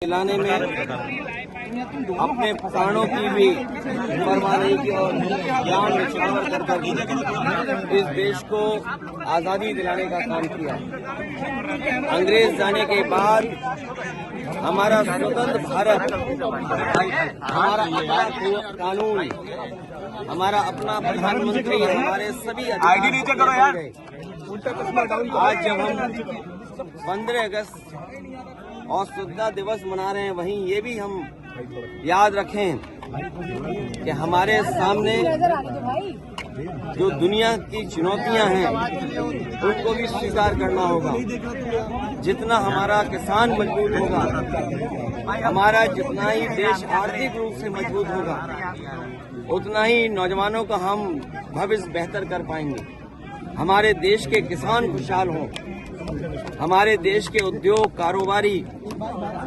दिलाने में अपने प्राणों की भी परवाह नहीं की और जान निछावर कर इस देश को आजादी दिलाने का काम किया। अंग्रेज जाने के बाद हमारा स्वतंत्र भारत, हमारा अपना कानून, हमारा अपना प्रधानमंत्री, हमारे सभी अधिकार गए। आज जब हम 15 अगस्त और स्वतंत्रता दिवस मना रहे हैं, वहीं ये भी हम याद रखें कि हमारे सामने जो दुनिया की चुनौतियां हैं उनको भी स्वीकार करना होगा। जितना हमारा किसान मजबूत होगा, हमारा जितना ही देश आर्थिक रूप से मजबूत होगा, उतना ही नौजवानों का हम भविष्य बेहतर कर पाएंगे। हमारे देश के किसान खुशहाल हों, हमारे देश के उद्योग कारोबारी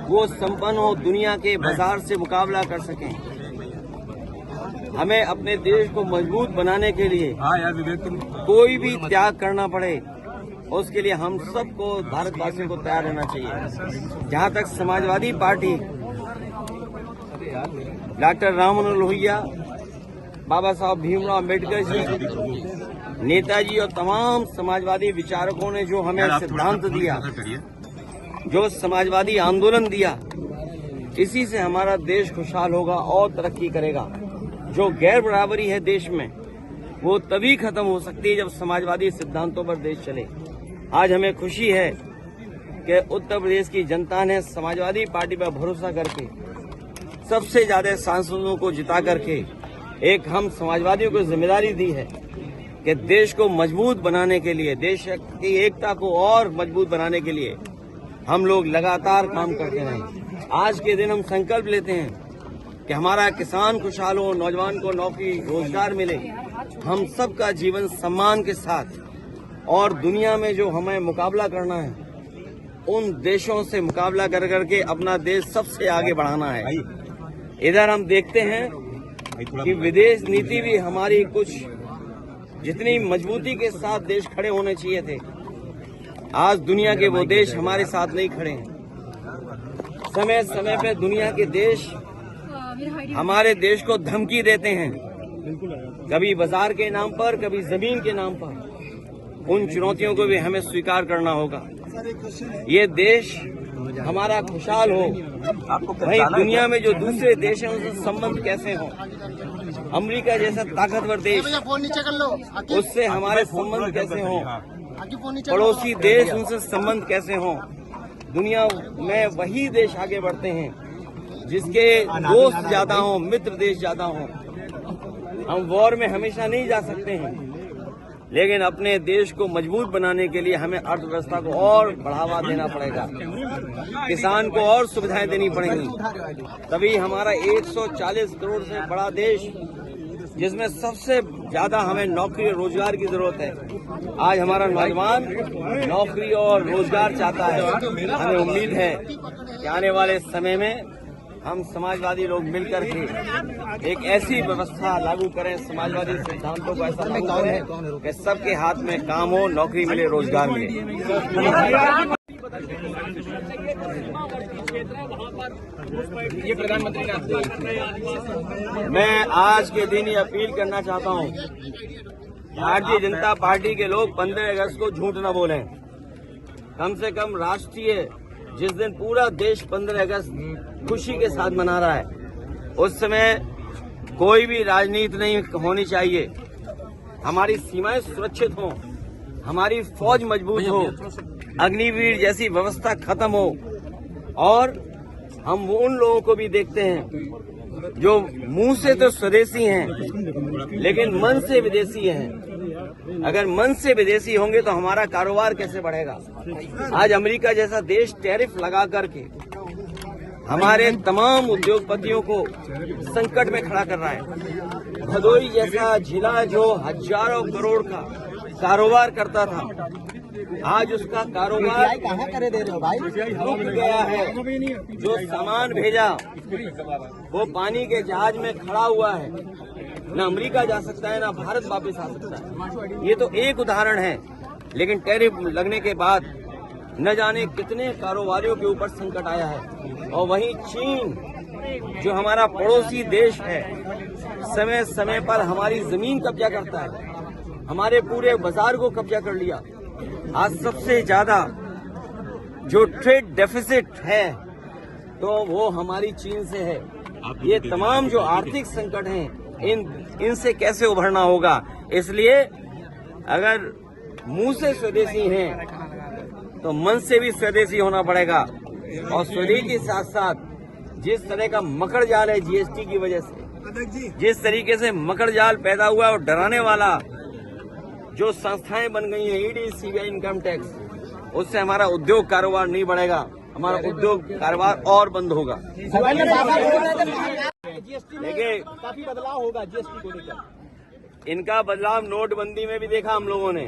वो संपन्न हो, दुनिया के बाजार से मुकाबला कर सकें। हमें अपने देश को मजबूत बनाने के लिए कोई भी त्याग करना पड़े, उसके लिए हम सबको भारतवासियों को तैयार रहना चाहिए। जहां तक समाजवादी पार्टी, डॉक्टर राम मनोहर लोहिया, बाबा साहब भीमराव अम्बेडकर जी, नेताजी और तमाम समाजवादी विचारकों ने जो हमें सिद्धांत दिया, जो समाजवादी आंदोलन दिया, इसी से हमारा देश खुशहाल होगा और तरक्की करेगा। जो गैर बराबरी है देश में, वो तभी खत्म हो सकती है जब समाजवादी सिद्धांतों पर देश चले। आज हमें खुशी है कि उत्तर प्रदेश की जनता ने समाजवादी पार्टी पर भरोसा करके सबसे ज्यादा सांसदों को जिता करके एक हम समाजवादियों को जिम्मेदारी दी है कि देश को मजबूत बनाने के लिए, देश की एकता को और मजबूत बनाने के लिए हम लोग लगातार काम करते रहें। आज के दिन हम संकल्प लेते हैं कि हमारा किसान खुशहाल हो, नौजवान को नौकरी रोजगार मिले, हम सबका जीवन सम्मान के साथ, और दुनिया में जो हमें मुकाबला करना है उन देशों से मुकाबला कर करके अपना देश सबसे आगे बढ़ाना है। इधर हम देखते हैं कि विदेश नीति भी हमारी कुछ जितनी मजबूती के साथ देश खड़े होने चाहिए थे, आज दुनिया के वो देश हमारे साथ नहीं खड़े हैं। समय समय पे दुनिया के देश हमारे देश को धमकी देते हैं, कभी बाजार के नाम पर, कभी जमीन के नाम पर। उन चुनौतियों को भी हमें स्वीकार करना होगा। ये देश हमारा खुशहाल हो, वहीं दुनिया में जो दूसरे देश हैं उनसे संबंध कैसे हों। अमेरिका जैसा ताकतवर देश, उससे हमारे संबंध कैसे हों, पड़ोसी देश उनसे संबंध कैसे हों। दुनिया में वही देश आगे बढ़ते हैं जिसके दोस्त ज्यादा हों, मित्र देश ज्यादा हों। हम वॉर में हमेशा नहीं जा सकते हैं, लेकिन अपने देश को मजबूत बनाने के लिए हमें अर्थव्यवस्था को और बढ़ावा देना पड़ेगा, किसान को और सुविधाएं देनी पड़ेंगी, तभी हमारा 140 करोड़ से बड़ा देश, जिसमें सबसे ज्यादा हमें नौकरी और रोजगार की जरूरत है, आज हमारा नौजवान नौकरी और रोजगार चाहता है। हमें उम्मीद है कि आने वाले समय में हम समाजवादी लोग मिलकर के एक ऐसी व्यवस्था लागू करें, समाजवादी सिद्धांतों को ऐसा लागू करें कि सबके हाथ में काम हो, नौकरी मिले, रोजगार मिले। ये प्रधानमंत्री ने, मैं आज के दिन ये अपील करना चाहता हूँ, भारतीय जनता पार्टी के लोग 15 अगस्त को झूठ न बोलें। कम से कम राष्ट्रीय, जिस दिन पूरा देश 15 अगस्त खुशी के साथ मना रहा है, उस समय कोई भी राजनीति नहीं होनी चाहिए। हमारी सीमाएं सुरक्षित हों, हमारी फौज मजबूत हो, अग्निवीर जैसी व्यवस्था खत्म हो, और हम उन लोगों को भी देखते हैं जो मुंह से तो स्वदेशी हैं लेकिन मन से विदेशी हैं। अगर मन से विदेशी होंगे तो हमारा कारोबार कैसे बढ़ेगा। आज अमेरिका जैसा देश टैरिफ लगा करके हमारे तमाम उद्योगपतियों को संकट में खड़ा कर रहा है। भदोई जैसा जिला जो हजारों करोड़ का कारोबार करता था, आज उसका कारोबार रुक गया है। जो सामान भेजा वो पानी के जहाज में खड़ा हुआ है, न अमेरिका जा सकता है, न भारत वापस आ सकता है। ये तो एक उदाहरण है, लेकिन टैरिफ लगने के बाद न जाने कितने कारोबारियों के ऊपर संकट आया है। और वहीं चीन जो हमारा पड़ोसी देश है, समय समय पर हमारी जमीन कब्जा करता है, हमारे पूरे बाजार को कब्जा कर लिया। आज सबसे ज्यादा जो ट्रेड डेफिसिट है तो वो हमारी चीन से है। ये तमाम जो आर्थिक संकट हैं इनसे कैसे उभरना होगा। इसलिए अगर मुंह से स्वदेशी हैं तो मन से भी स्वदेशी होना पड़ेगा। और स्वदेशी के साथ साथ जिस तरह का मकड़ जाल है जीएसटी की वजह से, जिस तरीके से मकड़ जाल पैदा हुआ और डराने वाला जो संस्थाएं बन गई हैं, ईडी, सीबीआई, इनकम टैक्स, उससे हमारा उद्योग कारोबार नहीं बढ़ेगा, हमारा उद्योग कारोबार और बंद होगा। देखिए काफी बदलाव होगा जीएसटी को लेकर। इनका बदलाव नोटबंदी में भी देखा हम लोगों ने,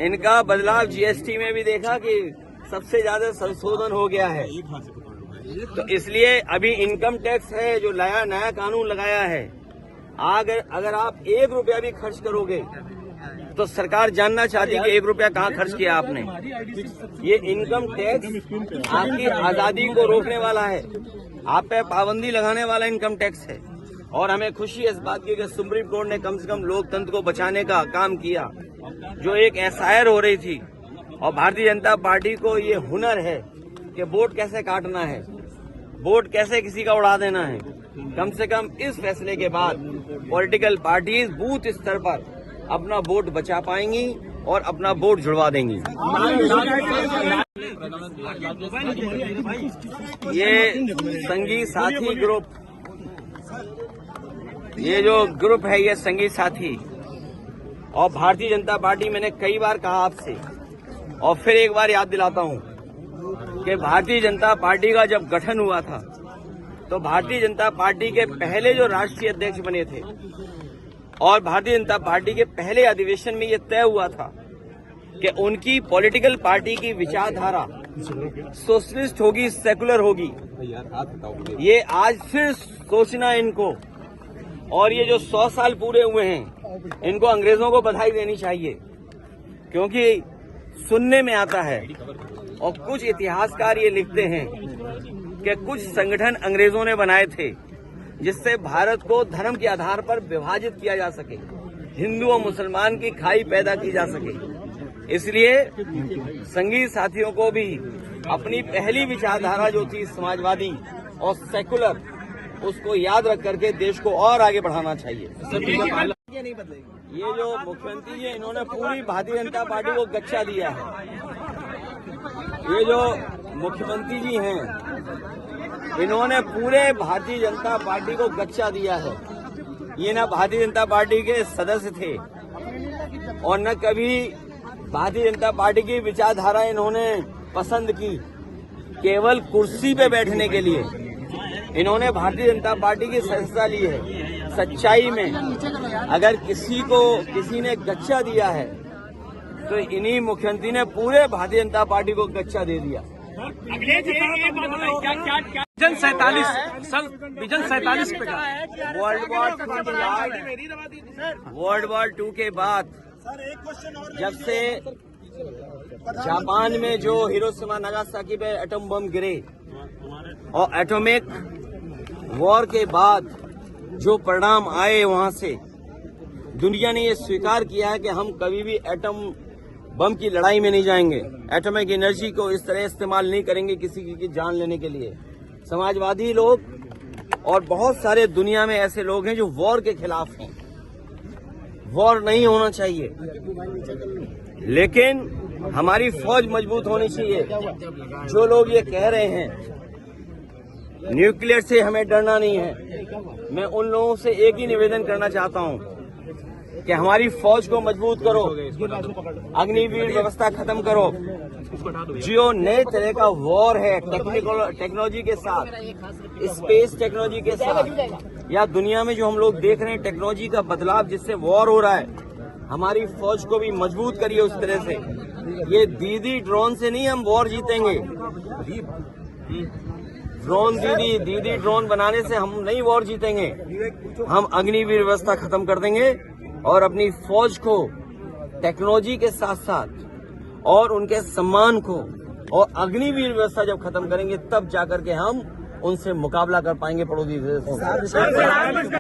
इनका बदलाव जीएसटी में भी देखा कि सबसे ज्यादा संशोधन हो गया है। तो इसलिए अभी इनकम टैक्स है जो नया कानून लगाया है, अगर आप 1 रुपया भी खर्च करोगे तो सरकार जानना चाहती है कि 1 रुपया कहाँ खर्च किया आपने। ये इनकम टैक्स आपकी आजादी को रोकने वाला है, आप पे पाबंदी लगाने वाला इनकम टैक्स है। और हमें खुशी है इस बात की कि सुप्रीम कोर्ट ने कम से कम लोकतंत्र को बचाने का काम किया। जो एक एसआईआर हो रही थी, और भारतीय जनता पार्टी को ये हुनर है कि वोट कैसे काटना है, वोट कैसे किसी का उड़ा देना है। कम से कम इस फैसले के बाद पॉलिटिकल पार्टीज बूथ स्तर पर अपना वोट बचा पाएंगी और अपना वोट जुड़वा देंगी। ये संगी साथी ग्रुप, ये जो ग्रुप है ये संगी साथी और भारतीय जनता पार्टी, मैंने कई बार कहा आपसे और फिर एक बार याद दिलाता हूं कि भारतीय जनता पार्टी का जब गठन हुआ था तो भारतीय जनता पार्टी के पहले जो राष्ट्रीय अध्यक्ष बने थे और भारतीय जनता पार्टी के पहले अधिवेशन में ये तय हुआ था कि उनकी पॉलिटिकल पार्टी की विचारधारा सोशलिस्ट होगी, सेकुलर होगी। ये आज फिर सोचना इनको, और ये जो 100 साल पूरे हुए हैं इनको अंग्रेजों को बधाई देनी चाहिए, क्योंकि सुनने में आता है और कुछ इतिहासकार ये लिखते हैं कि कुछ संगठन अंग्रेजों ने बनाए थे जिससे भारत को धर्म के आधार पर विभाजित किया जा सके, हिंदू और मुसलमान की खाई पैदा की जा सके। इसलिए संगी साथियों को भी अपनी पहली विचारधारा जो थी समाजवादी और सेकुलर, उसको याद रख करके देश को और आगे बढ़ाना चाहिए। ये जो मुख्यमंत्री जी इन्होंने पूरी भारतीय जनता पार्टी को गच्चा दिया है। ये जो मुख्यमंत्री जी हैं इन्होंने पूरे भारतीय जनता पार्टी को गच्चा दिया है। ये न भारतीय जनता पार्टी के सदस्य थे और न कभी भारतीय जनता पार्टी की विचारधारा इन्होंने पसंद की। केवल कुर्सी पे बैठने के लिए इन्होंने भारतीय जनता पार्टी की सदस्यता ली है। सच्चाई में अगर किसी ने गच्चा दिया है तो इन्हीं मुख्यमंत्री ने पूरे भारतीय जनता पार्टी को गच्चा दे दिया। विजन 47 पे वर्ल्ड वॉर 2 के बाद जब से जापान में जो हिरोशिमा नागासाकी पे एटम बम गिरे और एटॉमिक वॉर के बाद जो परिणाम आए, वहां से दुनिया ने ये स्वीकार किया है कि हम कभी भी एटम बम की लड़ाई में नहीं जाएंगे, एटॉमिक एनर्जी को इस तरह इस्तेमाल नहीं करेंगे किसी की जान लेने के लिए। समाजवादी लोग और बहुत सारे दुनिया में ऐसे लोग हैं जो वॉर के खिलाफ हैं। वॉर नहीं होना चाहिए, लेकिन हमारी फौज मजबूत होनी चाहिए। जो लोग ये कह रहे हैं न्यूक्लियर से हमें डरना नहीं है, मैं उन लोगों से एक ही निवेदन करना चाहता हूं कि हमारी फौज को मजबूत करो, अग्निवीर व्यवस्था खत्म करो। जो नए तरह का वॉर है टेक्नोलॉजी के साथ, स्पेस टेक्नोलॉजी के साथ, या दुनिया में जो हम लोग देख रहे हैं टेक्नोलॉजी का बदलाव जिससे वॉर हो रहा है, हमारी फौज को भी मजबूत करिए उस तरह से। ये दीदी ड्रोन से नहीं हम वॉर जीतेंगे। दीदी ड्रोन बनाने से हम नहीं वॉर जीतेंगे। हम अग्निवीर व्यवस्था खत्म कर देंगे और अपनी फौज को टेक्नोलॉजी के साथ साथ और उनके सम्मान को और अग्निवीर व्यवस्था जब खत्म करेंगे तब जाकर के हम उनसे मुकाबला कर पाएंगे पड़ोसी देशों से।